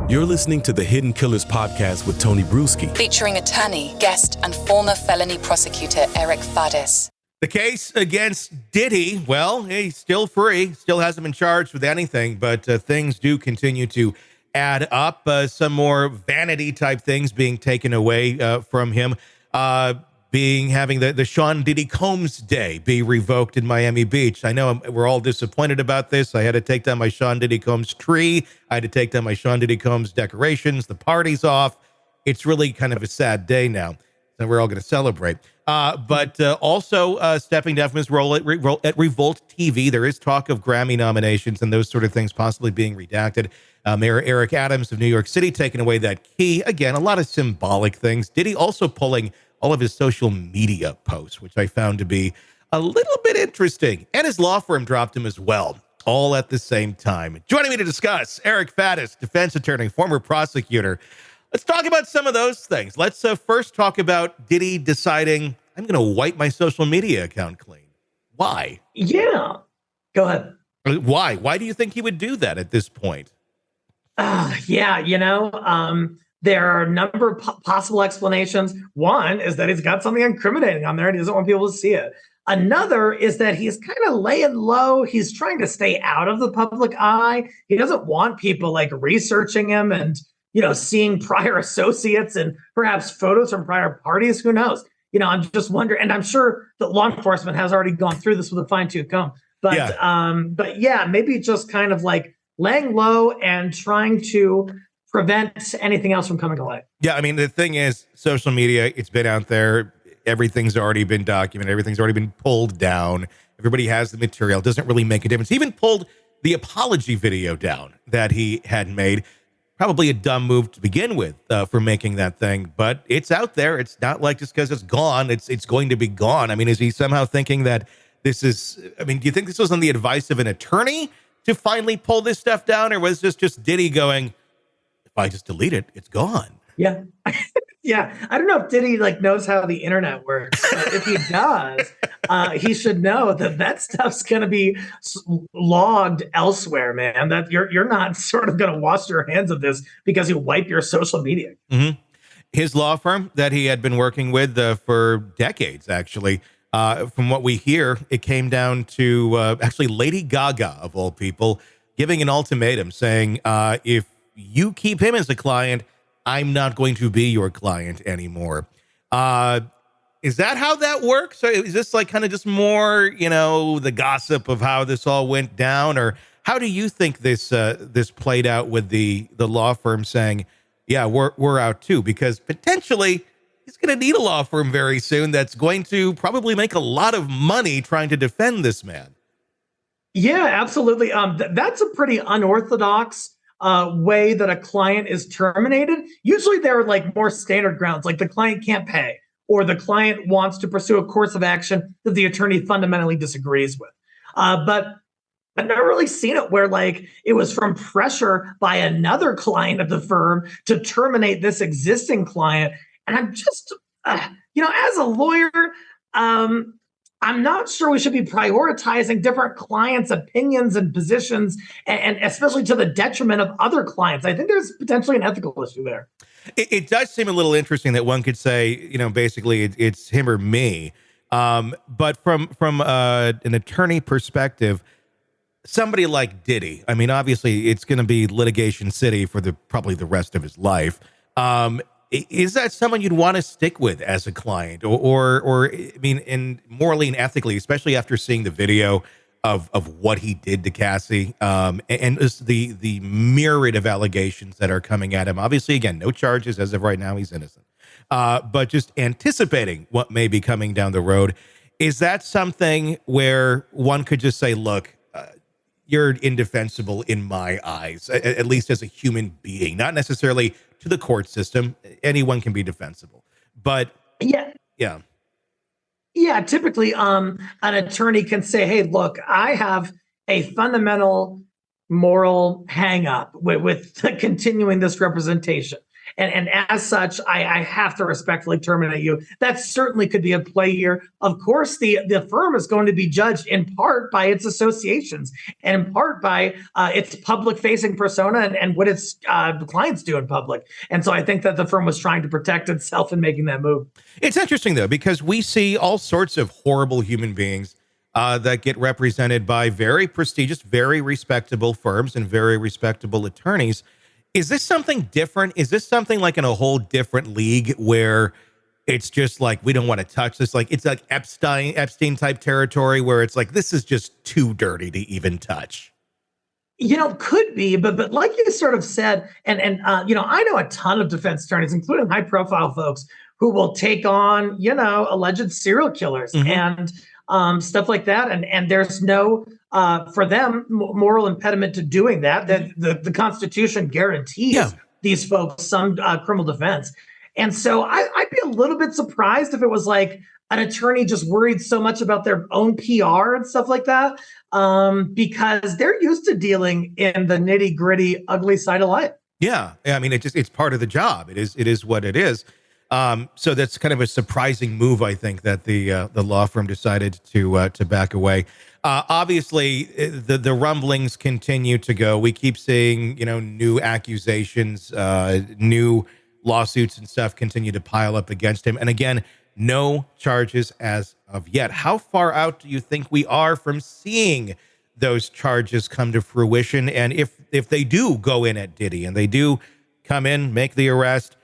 You're listening to the Hidden Killers podcast with Tony Bruschi, featuring attorney, guest, and former felony prosecutor Eric Fadis. The case against Diddy, well, he's still free, still hasn't been charged with anything, but things do continue to add up. Some more vanity type things being taken away from him. Having the Sean Diddy Combs Day be revoked in Miami Beach. I know we're all disappointed about this. I had to take down my Sean Diddy Combs tree. I had to take down my Sean Diddy Combs decorations. The party's off. It's really kind of a sad day now, and we're all going to celebrate. But also stepping down from his role at Revolt TV. There is talk of Grammy nominations and those sort of things possibly being redacted. Mayor Eric Adams of New York City taking away that key. Again, a lot of symbolic things. Diddy also pulling all of his social media posts, which I found to be a little bit interesting. And his law firm dropped him as well, all at the same time. Joining me to discuss, Eric Fadis, defense attorney, former prosecutor. Let's talk about some of those things. Let's first talk about Diddy deciding, I'm going to wipe my social media account clean. Why? Yeah. Go ahead. Why? Why do you think he would do that at this point? There are a number of possible explanations. One is that he's got something incriminating on there and he doesn't want people to see it. Another is that he's kind of laying low. He's trying to stay out of the public eye. He doesn't want people like researching him and, seeing prior associates and perhaps photos from prior parties. Who knows? I'm just wondering, and I'm sure that law enforcement has already gone through this with a fine-tooth comb. But maybe just kind of like laying low and trying to prevent anything else from coming to light. Yeah, I mean, the thing is, social media, it's been out there. Everything's already been documented. Everything's already been pulled down. Everybody has the material. It doesn't really make a difference. He even pulled the apology video down that he had made. Probably a dumb move to begin with for making that thing, but it's out there. It's not like just because it's gone, it's going to be gone. I mean, is he somehow thinking that this is, do you think this was on the advice of an attorney to finally pull this stuff down? Or was this just Diddy going, if I just delete it, it's gone? Yeah. Yeah. I don't know if Diddy knows how the internet works, but if he does, he should know that stuff's going to be logged elsewhere, man. That you're not sort of going to wash your hands of this because you wipe your social media. Mm-hmm. His law firm that he had been working with for decades, actually, from what we hear, it came down to actually Lady Gaga, of all people, giving an ultimatum saying, if you keep him as a client, I'm not going to be your client anymore. Is that how that works? Or is this kind of just more, the gossip of how this all went down? Or how do you think this played out with the law firm saying, yeah, we're out too? Because potentially he's going to need a law firm very soon that's going to probably make a lot of money trying to defend this man. Yeah, absolutely. That's a pretty unorthodox way that a client is terminated. Usually there are more standard grounds, like the client can't pay or the client wants to pursue a course of action that the attorney fundamentally disagrees with. But I've never really seen it where it was from pressure by another client of the firm to terminate this existing client. And I'm just, as a lawyer, I'm not sure we should be prioritizing different clients' opinions and positions, and especially to the detriment of other clients. I think there's potentially an ethical issue there. It does seem a little interesting that one could say, basically it's him or me. But from an attorney perspective, somebody like Diddy, obviously it's going to be litigation city for probably the rest of his life. Is that someone you'd want to stick with as a client, or and morally and ethically, especially after seeing the video of what he did to Cassie, and just the myriad of allegations that are coming at him? Obviously, again, no charges as of right now; he's innocent. But just anticipating what may be coming down the road, is that something where one could just say, "Look, you're indefensible in my eyes, at least as a human being, not necessarily to the court system. Anyone can be defensible, but yeah. Typically, an attorney can say, "Hey, look, I have a fundamental moral hang up with continuing this representation, And as such, I have to respectfully terminate you. That certainly could be a play here. Of course, the firm is going to be judged in part by its associations and in part by its public-facing persona and what its clients do in public. And so I think that the firm was trying to protect itself in making that move. It's interesting, though, because we see all sorts of horrible human beings that get represented by very prestigious, very respectable firms and very respectable attorneys. Is this something different? Is this something like in a whole different league where it's just like, we don't want to touch this? Like, it's like Epstein type territory where it's like, this is just too dirty to even touch. Could be, but like you sort of said, and I know a ton of defense attorneys, including high profile folks, who will take on, alleged serial killers and stuff like that. And there's no, for them, moral impediment to doing that. That the Constitution guarantees these folks some criminal defense. And so I'd be a little bit surprised if it was like an attorney just worried so much about their own PR and stuff like that, because they're used to dealing in the nitty gritty, ugly side of life. Yeah. I mean, it's part of the job. It is what it is. So that's kind of a surprising move, I think, that the law firm decided to back away. Obviously, the rumblings continue to go. We keep seeing, new accusations, new lawsuits and stuff continue to pile up against him. And again, no charges as of yet. How far out do you think we are from seeing those charges come to fruition? And if they do go in at Diddy and they do come in, make the arrest,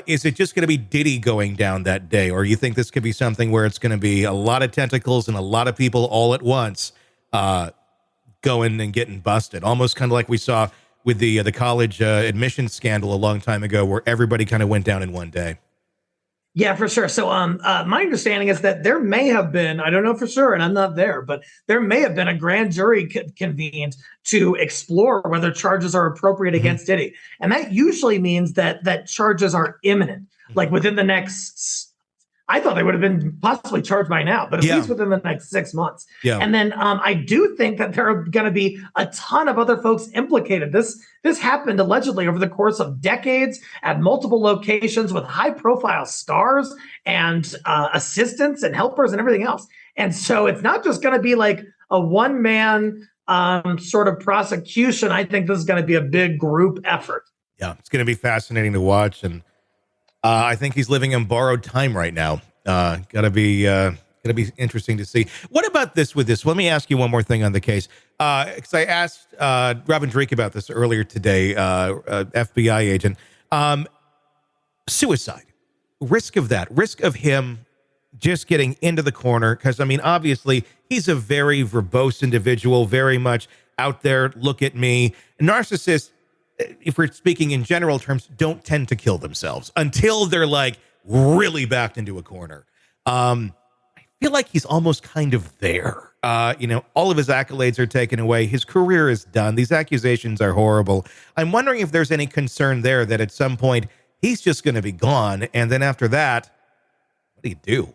is it just going to be Diddy going down that day? Or you think this could be something where it's going to be a lot of tentacles and a lot of people all at once going and getting busted? Almost kind of like we saw with the college admissions scandal a long time ago, where everybody kind of went down in one day. Yeah, for sure. So my understanding is that there may have been, I don't know for sure, and I'm not there, but there may have been a grand jury convened to explore whether charges are appropriate against Diddy. And that usually means that charges are imminent, like within the next, I thought they would have been possibly charged by now, but at least within the next 6 months. Yeah. And then I do think that there are going to be a ton of other folks implicated. This happened allegedly over the course of decades at multiple locations with high profile stars and assistants and helpers and everything else. And so it's not just going to be like a one man sort of prosecution. I think this is going to be a big group effort. Yeah, it's going to be fascinating to watch. And I think he's living in borrowed time right now. Gotta be interesting to see. What about this with this? Let me ask you one more thing on the case. Because I asked Robin Drake about this earlier today, FBI agent. Suicide. Risk of that. Risk of him just getting into the corner. Because, I mean, obviously, he's a very verbose individual, very much out there, look at me. Narcissists, if we're speaking in general terms, don't tend to kill themselves until they're like really backed into a corner. I feel like he's almost kind of there. All of his accolades are taken away. His career is done. These accusations are horrible. I'm wondering if there's any concern there that at some point he's just going to be gone. And then after that, what do you do?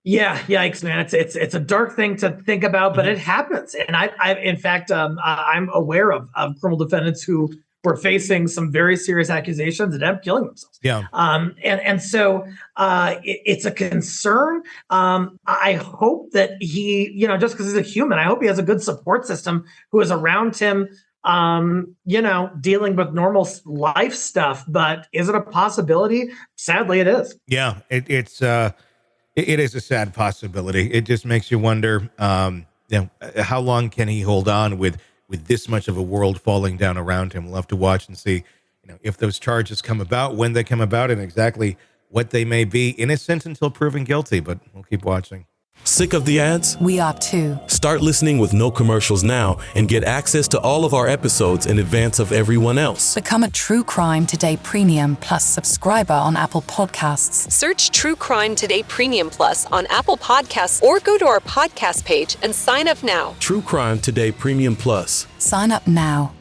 Yeah, yikes, man! It's a dark thing to think about, but it happens. And I in fact, I'm aware of criminal defendants who were facing some very serious accusations and end up killing themselves. Yeah. So it's a concern. I hope that he, just because he's a human, I hope he has a good support system who is around him. Dealing with normal life stuff. But is it a possibility? Sadly, it is. Yeah, it is a sad possibility. It just makes you wonder, how long can he hold on with this much of a world falling down around him? We'll have to watch and see, if those charges come about, when they come about, and exactly what they may be. Innocent until proven guilty, but we'll keep watching. Sick of the ads? We are too. Start listening with no commercials now and get access to all of our episodes in advance of everyone else. Become a True Crime Today Premium Plus subscriber on Apple Podcasts. Search True Crime Today Premium Plus on Apple Podcasts or go to our podcast page and sign up now. True Crime Today Premium Plus. Sign up now.